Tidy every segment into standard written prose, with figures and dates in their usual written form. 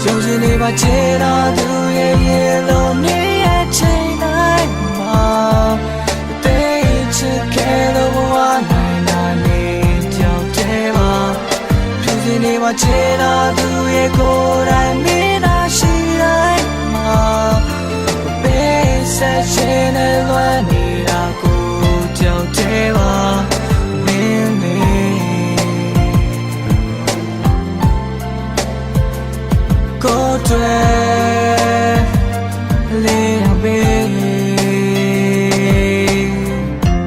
有时你把街道都也路你也起来吗？对一次开了我那你就对吧？平时你把街道都也过来你那是来吗？被塞进的乱你那股就对吧？ကိုတွေ့လေးရပဲ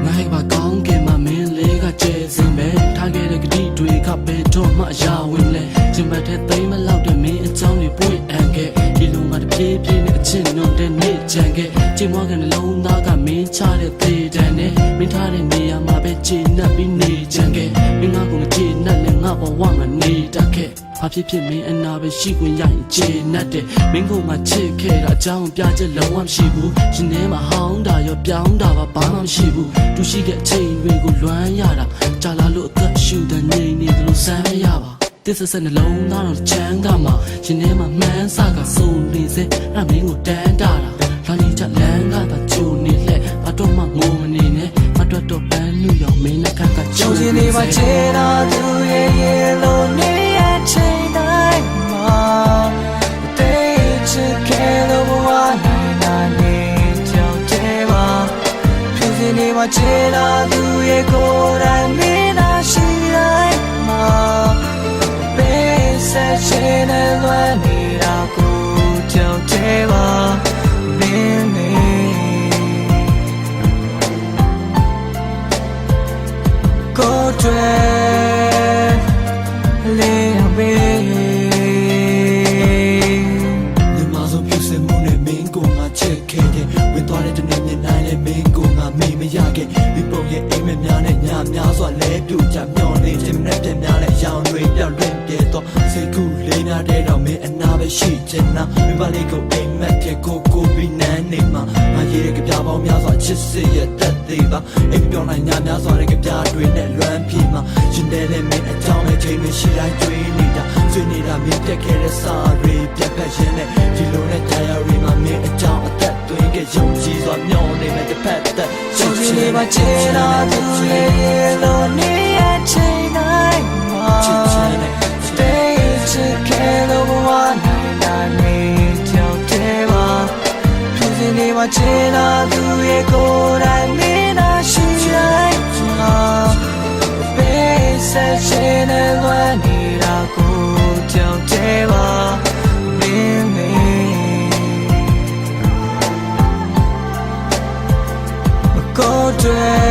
ငါ့ဘာကောင်းကင်မှာမင်းလေးကကျဲစင်ပဲထားခဲ့တဲ့ဂတိတွေကဘယ်တော့မှရဝင်လဲရှင်ဘတ်တဲ့သိမ်းမလောက်တဲ့မင်းအကြောင်းတွေပွင့်အံခဲ့ဒီလိုမှတပြေးပြေးနဲ့အချင်းနုံတဲ့နေ့ကြံခဲ့ချိန်မွားကန်လုံးသားကမင်းချတဲ့သေးတန်နဲ့မင်းထားတဲ့နေရာမှာပဲချိန်နှက်ပြီးနေကြံခဲ့မင်းငါကိုချိန်နှက်နဲ့ငါဘဝမှာနေတတ်ခဲ့ဘာဖြစ်ဖြစ်မင်းအနာပဲရှိခွင့်ရရင်ခြေနှက်တယ်မင်းကိုမှချစ်ခဲ့တာအကြောင်းပြချက်လုံးဝမရှိဘူးရှင်ထဲမှာဟောင်းတာရောပြောင်းတာပါဘာမှမရှိဘူးသူရှိတဲ့အချိန်တွေကိုလွမ်းရတာကြာလာလို့အသက်ရှူတဲ့နေနေသလိုစမ်းမရပါတစ်စက်နှလုံးသားတော့ချမ်းသာမှာရှင်ထဲမှာမှန်းစကစုံနေစေအဲ့မင်းကိုတန်းတာလာနေချလန်းကသာချိုနေလှဲဘာတော့မှငိုမနေနဲ့ဘာတော့ပန်းလူရောမင်းနဲ့ခက်ကချိုနေပါချေတာသူရဲ့လို့နေချိန်တိုင်းမှာတိတ်ချခဲ့လို့ဘဝနိုင်နေကြောက်တယ်ပါဖြစ်စီနေမှာချေတာသူရဲ့ကိုယ်တိုင်မင်းသာရှိတိုင်းမှာပေးဆက်ချင်တဲ့လွမ်းနေတာကိုကြောက်တယ်ပါမင်းနေကိုယ်တွေ့လေးရပဲဒီမှာဆိုပြစမှုနဲ့မင်းကိုငါချက်ခဲ့တယ်ဝင်သွားတဲ့တနေ့ညနိုင်နဲ့မင်းကိုငါမေ့မရခဲ့ဒီပုံရဲ့အိမ်မက်များနဲ့ညများစွာလဲပြူကြမျောနေခြင်းနဲ့ပြန်များနဲ့ရောင်တွေပြောင်းလွင်ပြေတော့စိတ်ကူးလေးများတဲ့တော့မင်းအနာပဲရှိချင်တာမင်းပါလေးကိုအိမ်မက်တဲ့ကိုပြီးနန်းနေမှာငါရေးတဲ့ကြပြပေါင်းများစွာချစ်စစ်ရဲ့တက်သေးပါအိမ်ပြောင်းနိုင်ညများစွာတဲ့ကြပြတွေနဲ့လွမ်းပြေမှာရှင်တဲ့နဲ့မင်းအကြောင်းနဲ့ချိန်မရှိတိုင်းတွေ့နေတာဆွေးနေတာမင်းတက်ခဲ့တဲ့စာတွေပြတ်ဖက်ရင်းနဲ့ဒီလိုနဲ့ကြာရရီမှာမင်းအကြောင်းအသက်သွင်းခဲ့ရုံကြည်စွာမျောနေမဲ့တစ်ဖက်သက်ချုပ်ချင်ပါချင်တာသူရဲ့လို့နေရဲ့ချိန်တိုင်းမှာချစ်ချင်တဲ့ချစ်ခဲ့လို့ဘဝနိုင်နေကြောက်တယ်ပါဖြစ်စီနေပါချင်တာသူရဲ့ကိုယ်တိုင်မင်းသာရှိတိုင်းမှာပေးဆက်ချင်တဲ့လွမ်းနေတာကိုကြောက်တယ်ပါမင်းမေကိုယ်တွေ့